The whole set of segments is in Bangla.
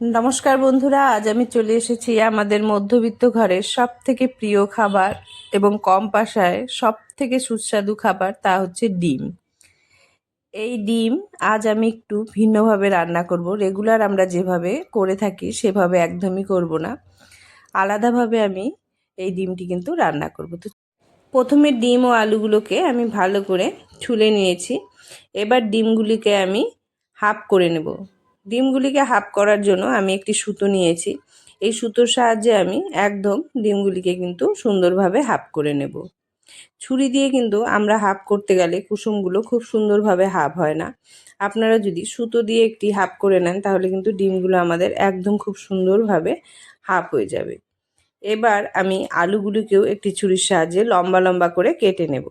নমস্কার বন্ধুরা, আজ আমি চলে এসেছি আমাদের মধ্যবিত্ত ঘরের সব থেকে প্রিয় খাবার এবং কম পয়সায় সব থেকে সুস্বাদু খাবার, তা হচ্ছে ডিম। এই ডিম আজ আমি একটু ভিন্নভাবে রান্না করব। রেগুলার আমরা যেভাবে করে থাকি সেভাবে একদমই করব না, আলাদাভাবে আমি এই ডিমটি কিন্তু রান্না করব। তো প্রথমে ডিম ও আলুগুলোকে আমি ভালো করে ছুলে নিয়েছি। এবার ডিমগুলিকে আমি হাফ করে নেব। ডিমগুলিকে হাফ করার জন্য আমি একটি সুতো নিয়েছি। এই সুতোর সাহায্যে আমি একদম ডিমগুলিকে কিন্তু সুন্দরভাবে হাফ করে নেব। ছুরি দিয়ে কিন্তু আমরা হাফ করতে গেলে কুসুমগুলো খুব সুন্দরভাবে হাফ হয় না। আপনারা যদি সুতো দিয়ে একটি হাফ করে নেন তাহলে কিন্তু ডিমগুলো আমাদের একদম খুব সুন্দরভাবে হাফ হয়ে যাবে। এবার আমি আলুগুলিকেও একটি ছুরির সাহায্যে লম্বা লম্বা করে কেটে নেব।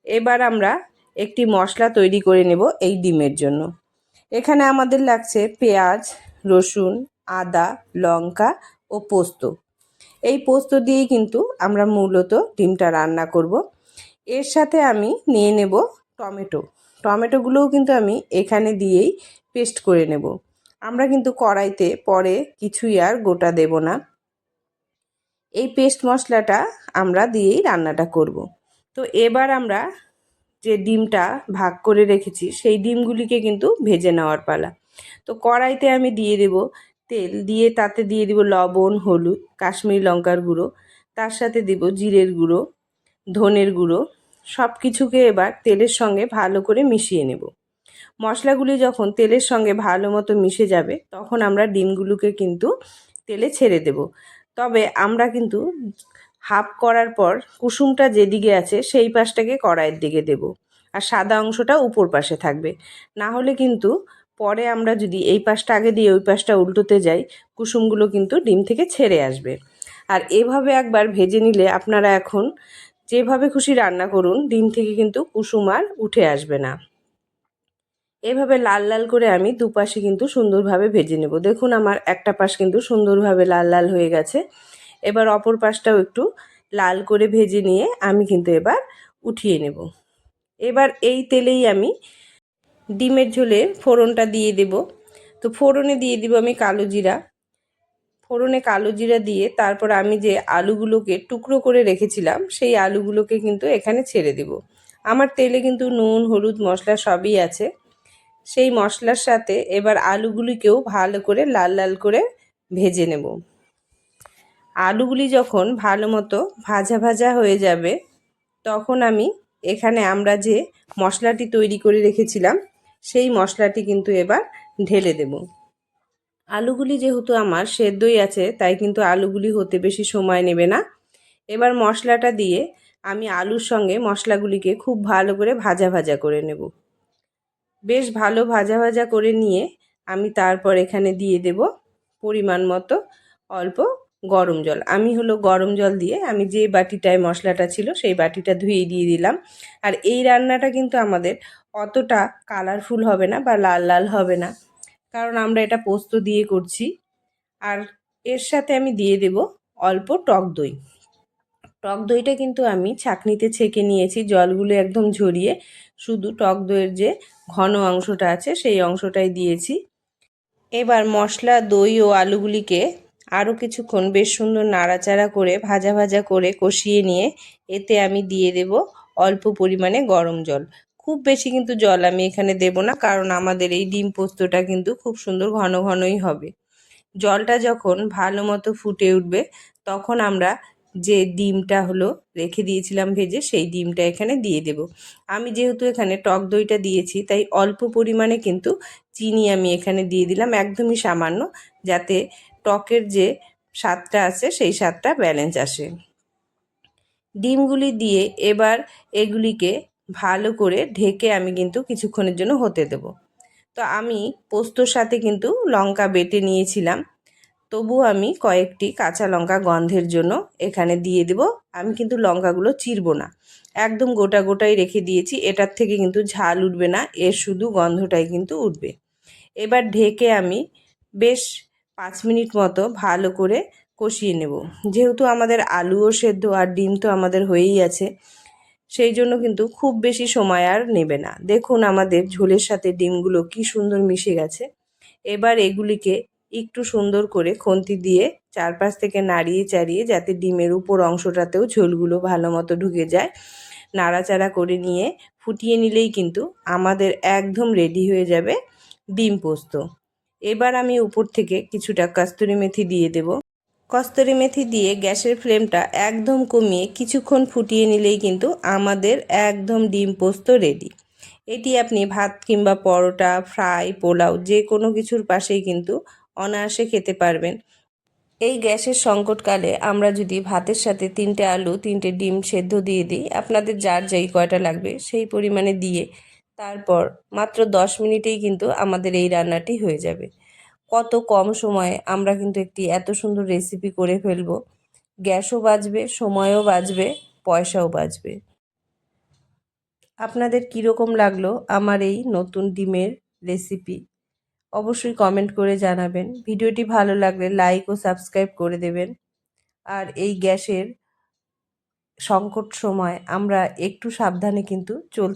এবার আমরা একটি মশলা তৈরি করে নেব এই ডিমের জন্য। এখানে আমাদের লাগছে পেঁয়াজ, রসুন, আদা, লঙ্কা ও পোস্ত। এই পোস্ত দিয়েই কিন্তু আমরা মূলত ডিমটা রান্না করব। এর সাথে আমি নিয়ে নেব টমেটো। টমেটোগুলোও কিন্তু আমি এখানে দিয়েই পেস্ট করে নেব। আমরা কিন্তু কড়াইতে পরে কিছুই আর গোটা দেব না। এই পেস্ট মশলাটা আমরা দিয়েই রান্নাটা করব। তো এবার আমরা যে ডিমটা ভাগ করে রেখেছি সেই ডিমগুলিকে কিন্তু ভেজে নেওয়ার পালা। তো কড়াইতে আমি দিয়ে দেব তেল, দিয়ে তাতে দিয়ে দিব লবণ, হলুদ, কাশ্মীরি লঙ্কার গুঁড়ো, তার সাথে দিব জিরের গুঁড়ো, ধনের গুঁড়ো। সব কিছুকে এবার তেলের সঙ্গে ভালো করে মিশিয়ে নেব। মশলাগুলি যখন তেলের সঙ্গে ভালো মতো মিশে যাবে তখন আমরা ডিমগুলোকে কিন্তু তেলে ছেড়ে দেব। তবে আমরা কিন্তু হাফ করার পর কুসুমটা যেদিকে আছে সেই পাশটাকে কড়াইয়ের দিকে দেব, আর সাদা অংশটা উপর পাশে থাকবে। না হলে কিন্তু পরে আমরা যদি এই পাশটা আগে দিয়ে ওই পাশটা উল্টোতে যাই, কুসুমগুলো কিন্তু ডিম থেকে ছেড়ে আসবে। আর এভাবে একবার ভেজে নিলে আপনারা এখন যেভাবে খুশি রান্না করুন, ডিম থেকে কিন্তু কুসুম আর উঠে আসবে না। এভাবে লাল লাল করে আমি দুপাশে কিন্তু সুন্দরভাবে ভেজে নেব। দেখুন আমার একটা পাশ কিন্তু সুন্দরভাবে লাল লাল হয়ে গেছে। এবার অপর পাশটাও একটু লাল করে ভেজে নিয়ে আমি কিন্তু এবার উঠিয়ে নেব। এবার এই তেলেই আমি ডিমের ঝোলে ফোড়নটা দিয়ে দেব। তো ফোড়নে দিয়ে দিব আমি কালো জিরা। ফোড়নে কালো জিরা দিয়ে তারপর আমি যে আলুগুলোকে টুকরো করে রেখেছিলাম সেই আলুগুলোকে কিন্তু এখানে ছেড়ে দেব। আমার তেলে কিন্তু নুন, হলুদ, মশলা সবই আছে। সেই মশলার সাথে এবার আলুগুলিকেও ভালো করে লাল লাল করে ভেজে নেব। আলুগুলি যখন ভালো মতো ভাজা ভাজা হয়ে যাবে তখন আমি এখানে আমরা যে মশলাটি তৈরি করে রেখেছিলাম সেই মশলাটি কিন্তু এবার ঢেলে দেব। আলুগুলি যেহেতু আমার সেদ্ধই আছে তাই কিন্তু আলুগুলি হতে বেশি সময় নেবে না। এবার মশলাটা দিয়ে আমি আলুর সঙ্গে মশলাগুলিকে খুব ভালো করে ভাজা ভাজা করে নেব। বেশ ভালো ভাজা ভাজা করে নিয়ে আমি তারপর এখানে দিয়ে দেব পরিমাণ মতো অল্প গরম জল। আমি গরম জল দিয়ে আমি যে বাটিটায় মশলাটা ছিল সেই বাটিটা ধুয়ে দিয়ে দিলাম। আর এই রান্নাটা কিন্তু আমাদের অতটা কালারফুল হবে না বা লাল লাল হবে না, কারণ আমরা এটা পোস্ত দিয়ে করছি। আর এর সাথে আমি দিয়ে দেব অল্প টক দই। টক দইটা কিন্তু আমি ছাঁকনিতে ছেঁকে নিয়েছি, জলগুলো একদম ঝরিয়ে শুধু টক দইয়ের যে ঘন অংশটা আছে সেই অংশটাই দিয়েছি। এবার মশলা, দই ও আলুগুলিকে আরও কিছুক্ষণ বেশ সুন্দর নাড়াচাড়া করে ভাজা ভাজা করে কষিয়ে নিয়ে এতে আমি দিয়ে দেব অল্প পরিমাণে গরম জল। খুব বেশি কিন্তু জল আমি এখানে দেব না, কারণ আমাদের এই ডিম পোস্তটা কিন্তু খুব সুন্দর ঘন ঘনই হবে। জলটা যখন ভালো মতো ফুটে উঠবে তখন আমরা যে ডিমটা রেখে দিয়েছিলাম ভেজে সেই ডিমটা এখানে দিয়ে দেব। আমি যেহেতু এখানে টক দইটা দিয়েছি তাই অল্প পরিমাণে কিন্তু চিনি আমি এখানে দিয়ে দিলাম, একদমই সামান্য, যাতে টকের যে স্বাদটা আছে সেই স্বাদটা ব্যালেন্স আসে। ডিমগুলি দিয়ে এবার এগুলিকে ভালো করে ঢেকে আমি কিন্তু কিছুক্ষণের জন্য হতে দেব। তো আমি পোস্তর সাথে কিন্তু লঙ্কা বেটে নিয়েছিলাম, তবু আমি কয়েকটি কাঁচা লঙ্কা গন্ধের জন্য এখানে দিয়ে দেব। আমি কিন্তু লঙ্কাগুলো চিরব না, একদম গোটা গোটাই রেখে দিয়েছি। এটার থেকে কিন্তু ঝাল উঠবে না, এর শুধু গন্ধটাই কিন্তু উঠবে। এবার ঢেকে আমি বেশ 5 মিনিট মতো ভালো করে কষিয়ে নেব। যেহেতু আমাদের আলুও সেদ্ধ আর ডিম তো আমাদের হয়েই আছে, সেই জন্য কিন্তু খুব বেশি সময় আর নেবে না। দেখুন আমাদের ঝোলের সাথে ডিমগুলো কি সুন্দর মিশে গেছে। এবার এগুলিকে একটু সুন্দর করে খুন্তি দিয়ে চারপাশ থেকে নাড়িয়ে চাড়িয়ে যাতে ডিমের উপর অংশটাতেও ঝোলগুলো ভালো মতো ঢুকে যায় নাড়াচাড়া করে নিয়ে ফুটিয়ে নিলেই কিন্তু আমাদের একদম রেডি হয়ে যাবে ডিম পোস্ত। এবার আমি উপর থেকে কিছুটা কস্তুরি মেথি দিয়ে দেব। কস্তুরি মেথি দিয়ে গ্যাসের ফ্লেমটা একদম কমিয়ে কিছুক্ষণ ফুটিয়ে নিলেই কিন্তু আমাদের একদম ডিম পোস্ত রেডি। এটি আপনি ভাত কিংবা পরোটা, ফ্রাই, পোলাও যে কোনো কিছুর পাশেই কিন্তু অনায়াসে খেতে পারবেন। এই গ্যাসের সংকটকালে আমরা যদি ভাতের সাথে 3টে আলু 3টে ডিম সেদ্ধ দিয়ে দিই, আপনাদের যার যেই কয়টা লাগবে সেই পরিমাণে দিয়ে তারপর মাত্র 10 মিনিটেই কিন্তু আমাদের এই রান্নাটি হয়ে যাবে। কত কম সময়ে আমরা কিন্তু একটি এত সুন্দর রেসিপি করে ফেলবো। গ্যাসও বাঁচবে, সময়ও বাঁচবে, পয়সাও বাঁচবে। আপনাদের কীরকম লাগলো আমার এই নতুন ডিমের রেসিপি অবশ্যই কমেন্ট করে জানাবেন। ভিডিওটি ভালো লাগলে লাইক ও সাবস্ক্রাইব করে দেবেন। আর এই গ্যাসের সংকট সময় আমরা একটু সাবধানে কিন্তু চলতে